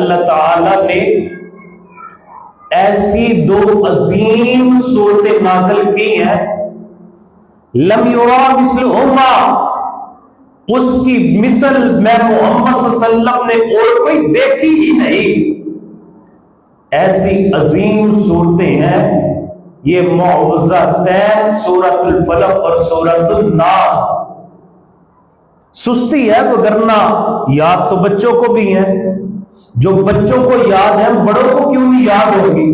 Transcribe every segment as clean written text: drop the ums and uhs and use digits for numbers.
اللہ تعالی نے ایسی دو عظیم صورتیں نازل کی ہیں، لم یرا مثلہما، اس کی مثل میں محمد صلی اللہ علیہ وسلم نے اور کوئی دیکھی ہی نہیں۔ ایسی عظیم صورتیں ہیں یہ معوذتین، سورۃ الفلق اور سورۃ الناس۔ سستی ہے وگرنہ یاد تو بچوں کو بھی ہے، جو بچوں کو یاد ہے بڑوں کو کیوں نہیں یاد ہوگی؟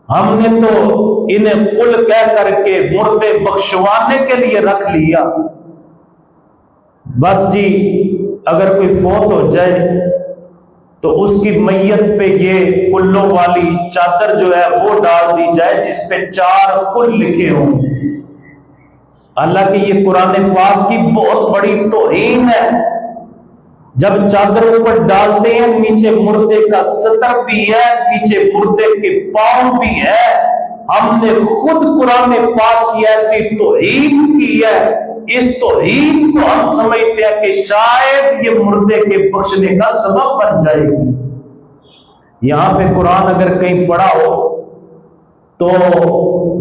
ہم نے تو انہیں قل کہہ کر کے مردے بخشوانے کے لیے رکھ لیا۔ بس جی اگر کوئی فوت ہو جائے تو اس کی میت پہ یہ کلوں والی چادر جو ہے وہ ڈال دی جائے جس پہ 4 کل لکھے ہوں۔ حالانکہ یہ قرآن پاک کی بہت بڑی توہین ہے۔ جب چادر اوپر ڈالتے ہیں نیچے مردے کا سطر بھی ہے، نیچے مردے کے پاؤں بھی ہے۔ ہم نے خود قرآن پاک کی ایسی توہین کی ہے، اس توہین کو ہم سمجھتے ہیں کہ شاید یہ مردے کے بخشنے کا سبب بن جائے گی۔ یہاں پہ قرآن اگر کہیں پڑھا ہو تو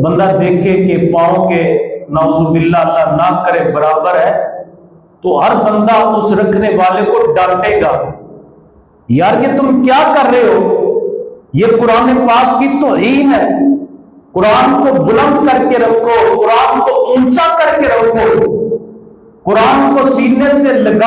بندہ دیکھے کہ پاؤں کے نعوذ باللہ اللہ نہ کرے برابر ہے تو ہر بندہ اس رکھنے والے کو ڈانٹے گا، یار یہ تم کیا کر رہے ہو؟ یہ قرآن پاک کی توہین ہے۔ قرآن کو بلند کر کے رکھو، قرآن کو اونچا کر کے رکھو، قرآن کو سینے سے لگا